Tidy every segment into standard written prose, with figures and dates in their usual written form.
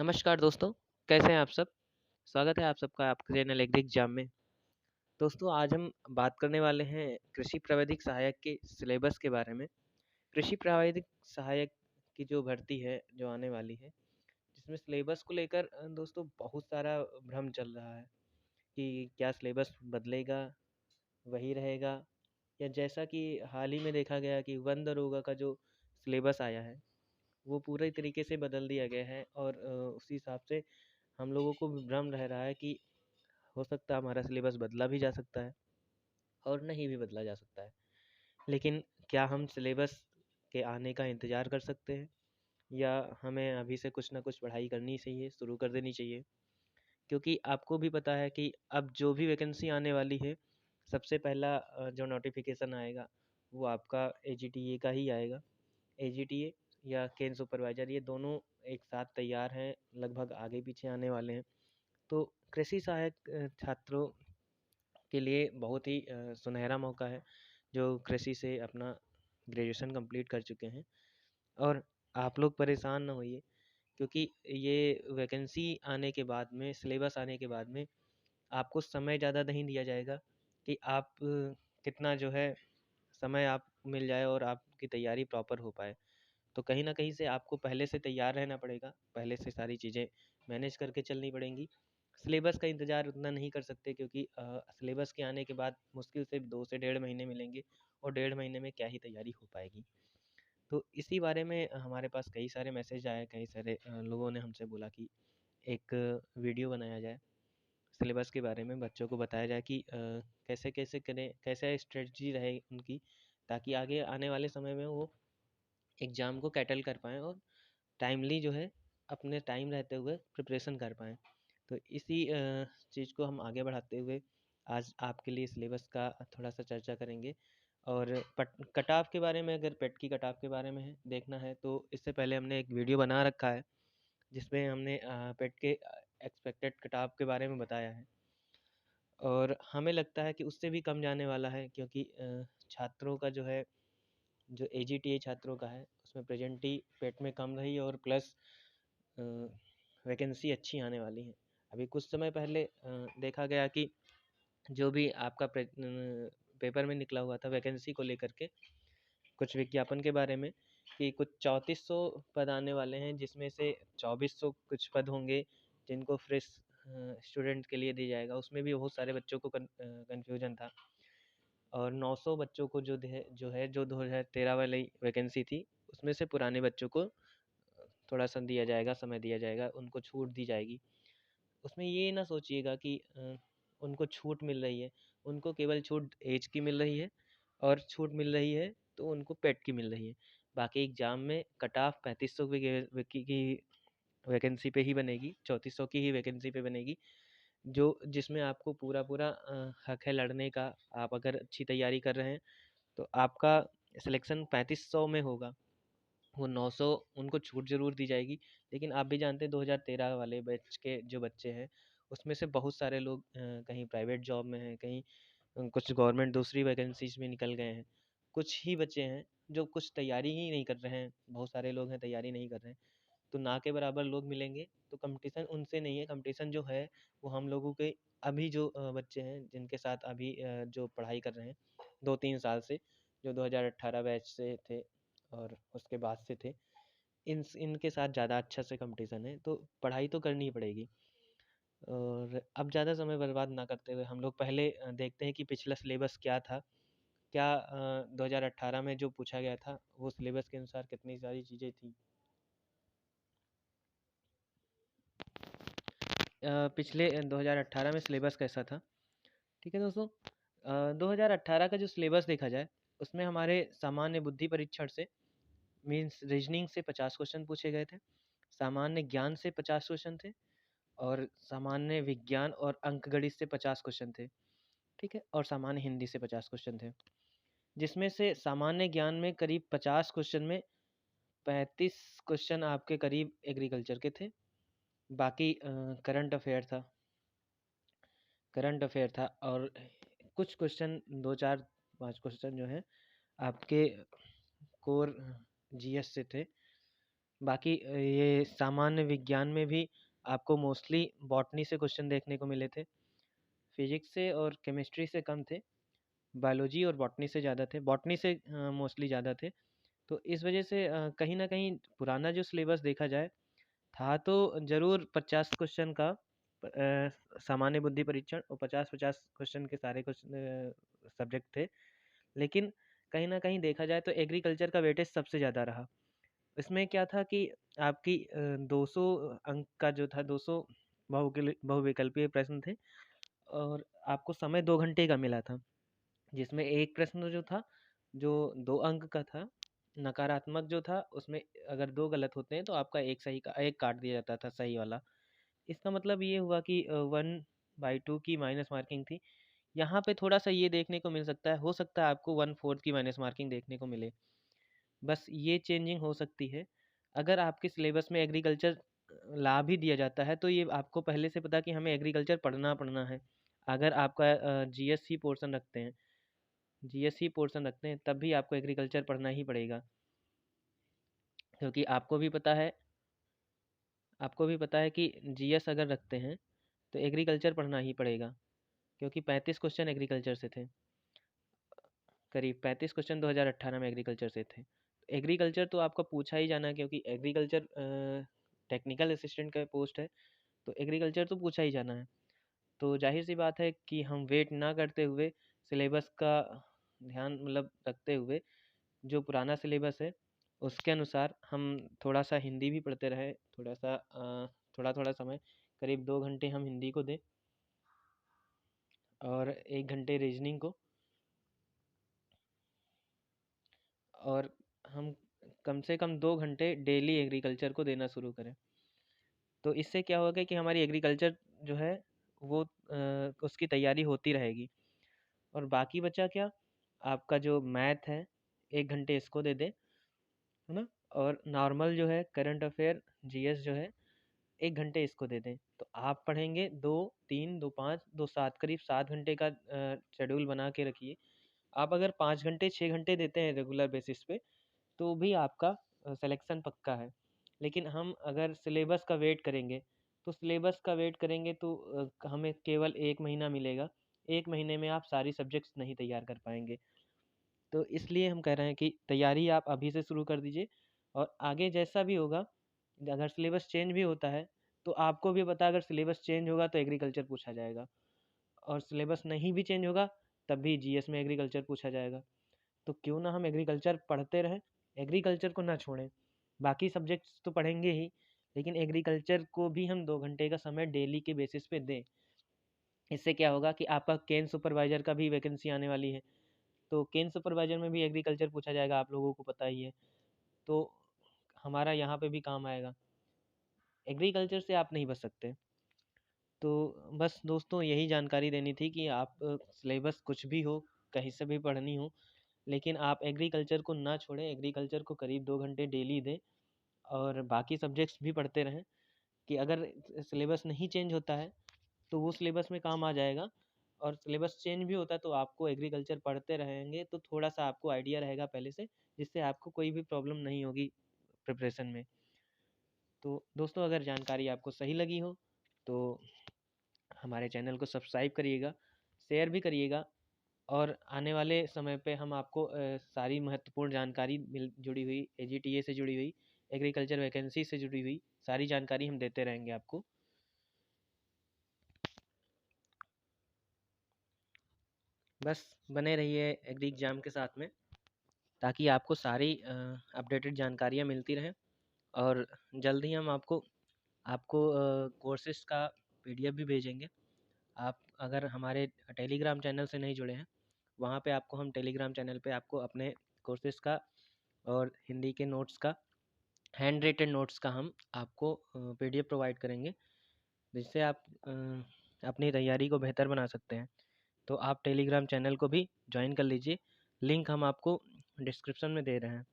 नमस्कार दोस्तों, कैसे हैं आप सब? स्वागत है आप सबका आपके चैनल एग्री एग्जाम में। दोस्तों आज हम बात करने वाले हैं कृषि प्राविधिक सहायक के सिलेबस के बारे में। कृषि प्राविधिक सहायक की जो भर्ती है, जो आने वाली है, जिसमें सिलेबस को लेकर दोस्तों बहुत सारा भ्रम चल रहा है कि क्या सिलेबस बदलेगा, वही रहेगा या जैसा कि हाल ही में देखा गया कि वन दरोगा का जो सिलेबस आया है, वो पूरे तरीके से बदल दिया गया है और उसी हिसाब से हम लोगों को भ्रम रह रहा है कि हो सकता है हमारा सिलेबस बदला भी जा सकता है और नहीं भी बदला जा सकता है। लेकिन क्या हम सिलेबस के आने का इंतज़ार कर सकते हैं या हमें अभी से कुछ ना कुछ पढ़ाई करनी चाहिए, शुरू कर देनी चाहिए? क्योंकि आपको भी पता है कि अब जो भी वैकेंसी आने वाली है, सबसे पहला जो नोटिफिकेशन आएगा वो आपका एजीटीए का ही आएगा। एजीटीए या केन सुपरवाइजर, ये दोनों एक साथ तैयार हैं, लगभग आगे पीछे आने वाले हैं। तो कृषि सहायक छात्रों के लिए बहुत ही सुनहरा मौका है, जो कृषि से अपना ग्रेजुएशन कंप्लीट कर चुके हैं। और आप लोग परेशान ना होइए, क्योंकि ये वैकेंसी आने के बाद में, सिलेबस आने के बाद में आपको समय ज़्यादा नहीं दिया जाएगा कि आप कितना जो है समय आप मिल जाए और आपकी तैयारी प्रॉपर हो पाए। तो कहीं न कहीं से आपको पहले से तैयार रहना पड़ेगा, पहले से सारी चीज़ें मैनेज करके चलनी पड़ेंगी। सिलेबस का इंतज़ार उतना नहीं कर सकते, क्योंकि सिलेबस के आने के बाद मुश्किल से 2 से डेढ़ महीने मिलेंगे और डेढ़ महीने में क्या ही तैयारी हो पाएगी। तो इसी बारे में हमारे पास कई सारे मैसेज आए, कई सारे लोगों ने हमसे बोला कि एक वीडियो बनाया जाए, सिलेबस के बारे में बच्चों को बताया जाए कि कैसे-कैसे करें, कैसे स्ट्रेटजी रहे उनकी, ताकि आगे आने वाले समय में वो एग्ज़ाम को टैकल कर पाएँ और टाइमली जो है अपने टाइम रहते हुए प्रिपरेशन कर पाएँ। तो इसी चीज़ को हम आगे बढ़ाते हुए आज आपके लिए सिलेबस का थोड़ा-सा चर्चा करेंगे। और पट कट ऑफ के बारे में, अगर पेट की कट ऑफ के बारे में है देखना है, तो इससे पहले हमने एक वीडियो बना रखा है, जिसमें हमने पेट के एक्सपेक्टेड कट ऑफ के बारे में बताया है। और हमें लगता है कि उससे भी कम जाने वाला है, क्योंकि छात्रों का जो है, जो एजीटीए छात्रों का है, उसमें प्रेज़ेंट ही पेट में कम रही और प्लस अ, वैकेंसी अच्छी आने वाली है। अभी कुछ समय पहले देखा गया कि जो भी आपका पेपर में निकला हुआ था वैकेंसी को लेकर के, कुछ विज्ञापन के बारे में, कि कुछ 3400 पद आने वाले हैं, जिसमें से 2400 कुछ पद होंगे जिनको फ्रेश स्टूडेंट के लिए दिया जाएगा। उसमें भी बहुत सारे बच्चों को कन्फ्यूजन था। और 900 बच्चों को जो 2013 वाली वैकेंसी थी, उसमें से पुराने बच्चों को थोड़ा-सा दिया जाएगा, समय दिया जाएगा, उनको छूट दी जाएगी। उसमें ये ना सोचिएगा कि उनको छूट मिल रही है, उनको केवल छूट ऐज की मिल रही है और छूट मिल रही है तो उनको पेट की मिल रही है। बाकी एग्ज़ाम में कट ऑफ 3500 की वैकेंसी पे ही बनेगी, 3400 की ही वैकेंसी पे बनेगी, जो जिसमें आपको पूरा-पूरा हक है लड़ने का। आप अगर अच्छी तैयारी कर रहे हैं, तो आपका सिलेक्शन 3500 में होगा। वो 900 उनको छूट ज़रूर दी जाएगी, लेकिन आप भी जानते हैं 2013 वाले बैच के जो बच्चे हैं, उसमें से बहुत सारे लोग कहीं प्राइवेट जॉब में हैं, कहीं कुछ गवर्नमेंट दूसरी वैकेंसीज़ में निकल गए हैं। कुछ ही बच्चे हैं जो कुछ तैयारी ही नहीं कर रहे हैं, बहुत सारे लोग हैं तैयारी नहीं कर रहे हैं। तो ना के बराबर लोग मिलेंगे, तो कॉम्पिटिशन उनसे नहीं है, कॉम्पिटिशन जो है वो हम लोगों के अभी जो बच्चे हैं जिनके साथ अभी जो पढ़ाई कर रहे हैं 2-3 साल से, जो 2018 बैच से थे और उसके बाद से थे, इनके साथ ज़्यादा अच्छा से कॉम्पिटिशन है, तो पढ़ाई तो करनी ही पड़ेगी। और अब ज़्यादा समय बर्बाद ना करते हुए हम लोग पहले देखते हैं कि पिछला सिलेबस क्या था। क्या 2018 में जो पूछा गया था, वो सिलेबस के अनुसार कितनी सारी चीज़ें थी। पिछले 2018 में सिलेबस कैसा था? ठीक है दोस्तों, 2018 का जो सिलेबस देखा जाए, उसमें हमारे सामान्य बुद्धि परीक्षण से, मीन्स रीजनिंग से 50 क्वेश्चन पूछे गए थे, सामान्य ज्ञान से 50 क्वेश्चन थे और सामान्य विज्ञान और अंकगणित से 50 क्वेश्चन थे, ठीक है? और सामान्य हिंदी से 50 क्वेश्चन थे। जिसमें से सामान्य ज्ञान में करीब 50 क्वेश्चन में 35 क्वेश्चन आपके करीब एग्रीकल्चर के थे, बाकी करंट अफेयर था। करंट अफेयर था और कुछ क्वेश्चन 2-4-5 क्वेश्चन जो हैं आपके कोर जीएस से थे। बाकी ये सामान्य विज्ञान में भी आपको मोस्टली बॉटनी से क्वेश्चन देखने को मिले थे। फिजिक्स से और केमिस्ट्री से कम थे। बायोलॉजी और बॉटनी से ज़्यादा थे, बॉटनी से मोस्टली ज़्यादा थे। तो इस वजह से कहीं न कहीं पुराना जो सिलेबस देखा जाए था तो ज़रूर 50 क्वेश्चन का सामान्य बुद्धि परीक्षण और 50-50 क्वेश्चन के सारे सब्जेक्ट थे। लेकिन कहीं न कहीं देखा जाए तो एग्रीकल्चर का वेटेज सबसे ज़्यादा रहा। इसमें क्या था कि आपकी 200 अंक का जो था 200 बहुविकल्पीय प्रश्न थे और आपको समय 2 घंटे का मिला था। जिसमें एक प्रश्न जो था, जो 2 अंक का था, नकारात्मक जो था उसमें अगर 2 गलत होते हैं तो आपका एक काट दिया जाता था सही वाला। इसका मतलब ये हुआ कि 1/2 की माइनस मार्किंग थी। यहाँ पे थोड़ा-सा ये देखने को मिल सकता है, हो सकता है आपको 1/4 की माइनस मार्किंग देखने को मिले। बस ये चेंजिंग हो सकती है। अगर आपके सिलेबस में एग्रीकल्चर ला भी दिया जाता है तो ये आपको पहले से पता है कि हमें एग्रीकल्चर पढ़ना है। अगर आपका जीएससी पोर्शन रखते हैं, जीएससी पोर्शन रखते हैं तब भी आपको एग्रीकल्चर पढ़ना ही पड़ेगा, क्योंकि आपको भी पता है कि जीएस अगर रखते हैं तो एग्रीकल्चर पढ़ना ही पड़ेगा, क्योंकि 35 क्वेश्चन एग्रीकल्चर से थे। करीब 35 क्वेश्चन 2018 में एग्रीकल्चर से थे। एग्रीकल्चर तो आपका पूछा ही जाना है, क्योंकि एग्रीकल्चर टेक्निकल असिस्टेंट का पोस्ट है, तो एग्रीकल्चर तो पूछा ही जाना है। तो जाहिर सी बात है कि हम वेट ना करते हुए सिलेबस का ध्यान मतलब रखते हुए जो पुराना सिलेबस है उसके अनुसार हम थोड़ा सा हिंदी भी पढ़ते रहे, थोड़ा थोड़ा समय, करीब 2 घंटे हम हिंदी को दें और 1 घंटे रीजनिंग को, और हम कम से कम 2 घंटे डेली एग्रीकल्चर को देना शुरू करें। तो इससे क्या होगा कि हमारी एग्रीकल्चर जो है वो उसकी तैयारी होती रहेगी। और बाकी बचा क्या, आपका जो मैथ है 1 घंटे इसको दे दें, है ना, और नॉर्मल जो है करंट अफेयर जीएस जो है 1 घंटे इसको दे दें, तो आप पढ़ेंगे 2, 3, 2, 5, 2, 7, करीब 7 घंटे का शेड्यूल बना के रखिए। आप अगर 5 घंटे 6 घंटे देते हैं रेगुलर बेसिस पे तो भी आपका सिलेक्शन पक्का है। लेकिन हम अगर सिलेबस का वेट करेंगे तो हमें केवल 1 महीना मिलेगा। 1 महीने में आप सारी सब्जेक्ट्स नहीं तैयार कर पाएंगे। तो इसलिए हम कह रहे हैं कि तैयारी आप अभी से शुरू कर दीजिए, और आगे जैसा भी होगा, अगर सिलेबस चेंज भी होता है तो आपको भी पता है, अगर सिलेबस चेंज होगा तो एग्रीकल्चर पूछा जाएगा, और सिलेबस नहीं भी चेंज होगा तब भी जीएस में एग्रीकल्चर पूछा जाएगा। तो क्यों ना हम एग्रीकल्चर पढ़ते रहें, एग्रीकल्चर को ना छोड़ें। बाकी सब्जेक्ट्स तो पढ़ेंगे ही, लेकिन एग्रीकल्चर को भी हम 2 घंटे का समय डेली के बेसिस पे दें। इससे क्या होगा कि आपका केन सुपरवाइजर का भी वैकेंसी आने वाली है, तो केन सुपरवाइजर में भी एग्रीकल्चर पूछा जाएगा, आप लोगों को पता ही है। तो हमारा यहाँ पे भी काम आएगा, एग्रीकल्चर से आप नहीं बच सकते। तो बस दोस्तों यही जानकारी देनी थी कि आप सिलेबस कुछ भी हो, कहीं से भी पढ़नी हो, लेकिन आप एग्रीकल्चर को ना छोड़ें, एग्रीकल्चर को करीब 2 घंटे डेली दें, और बाकी सब्जेक्ट्स भी पढ़ते रहें, कि अगर सिलेबस नहीं चेंज होता है तो वो सिलेबस में काम आ जाएगा, और सिलेबस चेंज भी होता है तो आपको एग्रीकल्चर पढ़ते रहेंगे तो थोड़ा सा आपको आइडिया रहेगा पहले से, जिससे आपको कोई भी प्रॉब्लम नहीं होगी प्रिपरेशन में। तो दोस्तों अगर जानकारी आपको सही लगी हो तो हमारे चैनल को सब्सक्राइब करिएगा, शेयर भी करिएगा, और आने वाले समय पे हम आपको सारी महत्वपूर्ण जानकारी जुड़ी हुई एजीटीए से जुड़ी हुई, एग्रीकल्चर वैकेंसी से जुड़ी हुई सारी जानकारी हम देते रहेंगे आपको। बस बने रहिए एग्री एग्जाम के साथ में, ताकि आपको सारी अपडेटेड जानकारियाँ मिलती रहें, और जल्द ही हम आपको आपको कोर्सेज का पीडीएफ भी भेजेंगे। आप अगर हमारे टेलीग्राम चैनल से नहीं जुड़े हैं, वहाँ पे आपको हम टेलीग्राम चैनल पे आपको अपने कोर्सेज का और हिंदी के नोट्स का, हैंड रेटेड नोट्स का हम आपको पीडीएफ प्रोवाइड करेंगे, जिससे आप अपनी तैयारी को बेहतर बना सकते हैं। तो आप टेलीग्राम चैनल को भी ज्वाइन कर लीजिए, लिंक हम आपको डिस्क्रिप्शन में दे रहे हैं,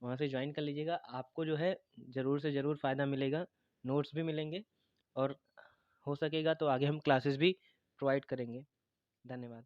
वहाँ से ज्वाइन कर लीजिएगा। आपको जो है ज़रूर से ज़रूर फ़ायदा मिलेगा, नोट्स भी मिलेंगे, और हो सकेगा तो आगे हम क्लासेस भी प्रोवाइड करेंगे। धन्यवाद।